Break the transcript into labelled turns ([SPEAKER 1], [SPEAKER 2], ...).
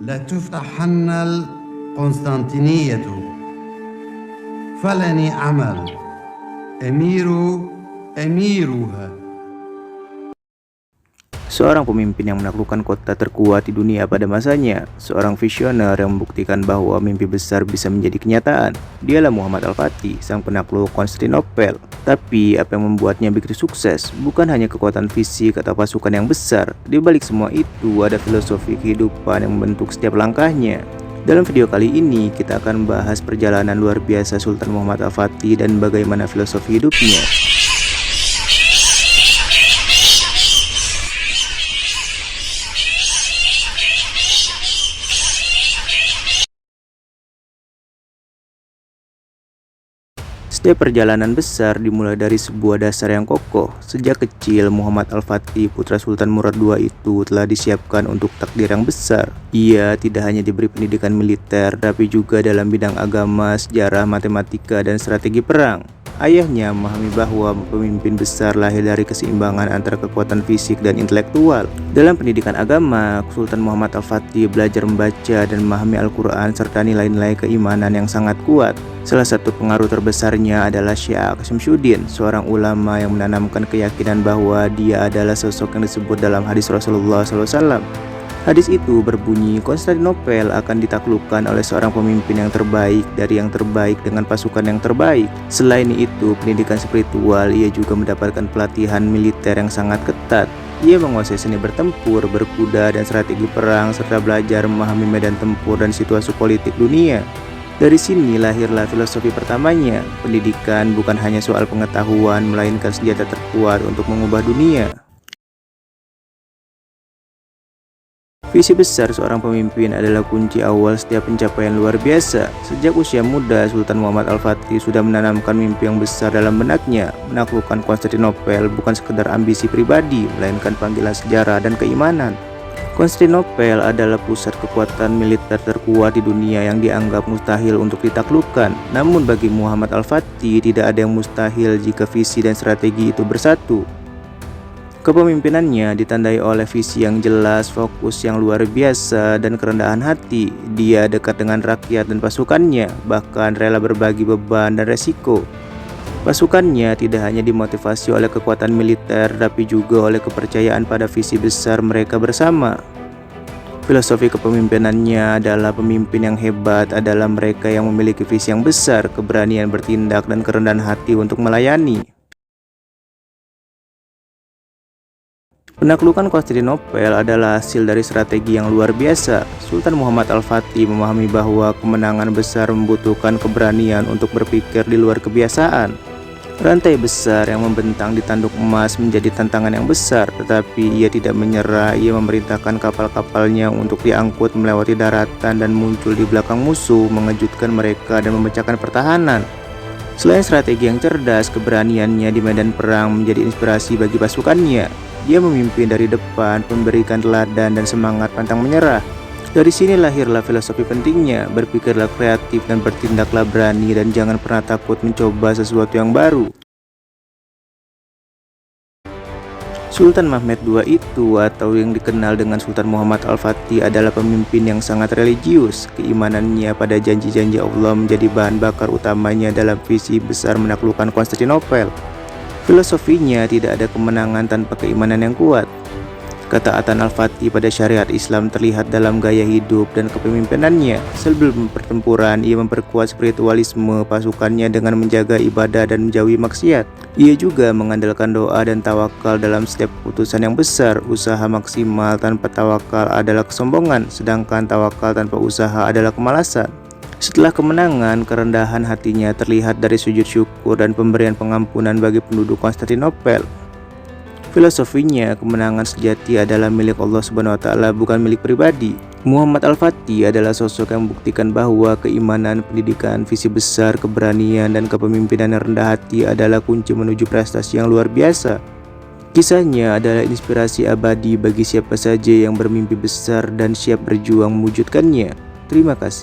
[SPEAKER 1] لتفتحن القسطنطينية فلن أعمل أميرها.
[SPEAKER 2] Seorang pemimpin yang menaklukkan kota terkuat di dunia pada masanya, seorang visioner yang membuktikan bahwa mimpi besar bisa menjadi kenyataan. Dialah Muhammad Al-Fatih, sang penakluk Konstantinopel. Tapi apa yang membuatnya begitu sukses? Bukan hanya kekuatan fisik atau pasukan yang besar. Di balik semua itu ada filosofi kehidupan yang membentuk setiap langkahnya. Dalam video kali ini kita akan membahas perjalanan luar biasa Sultan Muhammad Al-Fatih dan bagaimana filosofi hidupnya. Setiap perjalanan besar dimulai dari sebuah dasar yang kokoh. Sejak kecil, Muhammad Al-Fatih, putra Sultan Murad II itu telah disiapkan untuk takdir yang besar. Ia tidak hanya diberi pendidikan militer, tapi juga dalam bidang agama, sejarah, matematika, dan strategi perang. Ayahnya memahami bahwa pemimpin besar lahir dari keseimbangan antara kekuatan fisik dan intelektual. Dalam pendidikan agama, Sultan Muhammad Al-Fatih belajar membaca dan memahami Al-Quran serta nilai-nilai keimanan yang sangat kuat. Salah satu pengaruh terbesarnya adalah Syekh Syamsuddin, seorang ulama yang menanamkan keyakinan bahwa dia adalah sosok yang disebut dalam hadis Rasulullah SAW. Hadis itu berbunyi, Konstantinopel akan ditaklukkan oleh seorang pemimpin yang terbaik dari yang terbaik dengan pasukan yang terbaik. Selain itu, pendidikan spiritual, ia juga mendapatkan pelatihan militer yang sangat ketat. Ia menguasai seni bertempur, berkuda, dan strategi perang, serta belajar memahami medan tempur dan situasi politik dunia. Dari sini lahirlah filosofi pertamanya. Pendidikan bukan hanya soal pengetahuan, melainkan senjata terkuat untuk mengubah dunia. Visi besar seorang pemimpin adalah kunci awal setiap pencapaian luar biasa. Sejak usia muda, Sultan Muhammad Al-Fatih sudah menanamkan mimpi yang besar dalam benaknya. Menaklukkan Konstantinopel bukan sekedar ambisi pribadi, melainkan panggilan sejarah dan keimanan. Konstantinopel adalah pusat kekuatan militer terkuat di dunia yang dianggap mustahil untuk ditaklukkan. Namun bagi Muhammad Al-Fatih, tidak ada yang mustahil jika visi dan strategi itu bersatu. Kepemimpinannya ditandai oleh visi yang jelas, fokus yang luar biasa, dan kerendahan hati. Dia dekat dengan rakyat dan pasukannya, bahkan rela berbagi beban dan resiko. Pasukannya tidak hanya dimotivasi oleh kekuatan militer, tapi juga oleh kepercayaan pada visi besar mereka bersama. Filosofi kepemimpinannya adalah pemimpin yang hebat adalah mereka yang memiliki visi yang besar, keberanian bertindak, dan kerendahan hati untuk melayani. Penaklukan Konstantinopel adalah hasil dari strategi yang luar biasa. Sultan Muhammad Al-Fatih memahami bahwa kemenangan besar membutuhkan keberanian untuk berpikir di luar kebiasaan. Rantai besar yang membentang di tanduk emas menjadi tantangan yang besar, tetapi ia tidak menyerah. Ia memerintahkan kapal-kapalnya untuk diangkut melewati daratan dan muncul di belakang musuh, mengejutkan mereka dan memecahkan pertahanan. Selain strategi yang cerdas, keberaniannya di medan perang menjadi inspirasi bagi pasukannya. Dia memimpin dari depan, memberikan teladan dan semangat pantang menyerah. Dari sini lahirlah filosofi pentingnya, berpikirlah kreatif dan bertindaklah berani, dan jangan pernah takut mencoba sesuatu yang baru. Sultan Mehmed II itu, atau yang dikenal dengan Sultan Muhammad Al-Fatih, adalah pemimpin yang sangat religius. Keimanannya pada janji-janji Allah menjadi bahan bakar utamanya dalam visi besar menaklukkan Konstantinopel. Filosofinya tidak ada kemenangan tanpa keimanan yang kuat. Ketaatan Al-Fatih pada syariat Islam terlihat dalam gaya hidup dan kepemimpinannya. Sebelum pertempuran, ia memperkuat spiritualisme pasukannya dengan menjaga ibadah dan menjauhi maksiat. Ia juga mengandalkan doa dan tawakal dalam setiap keputusan yang besar. Usaha maksimal tanpa tawakal adalah kesombongan, sedangkan tawakal tanpa usaha adalah kemalasan. Setelah kemenangan, kerendahan hatinya terlihat dari sujud syukur dan pemberian pengampunan bagi penduduk Konstantinopel. Filosofinya, kemenangan sejati adalah milik Allah SWT, bukan milik pribadi. Muhammad Al-Fatih adalah sosok yang membuktikan bahwa keimanan, pendidikan, visi besar, keberanian, dan kepemimpinan yang rendah hati adalah kunci menuju prestasi yang luar biasa. Kisahnya adalah inspirasi abadi bagi siapa saja yang bermimpi besar dan siap berjuang mewujudkannya. Terima kasih.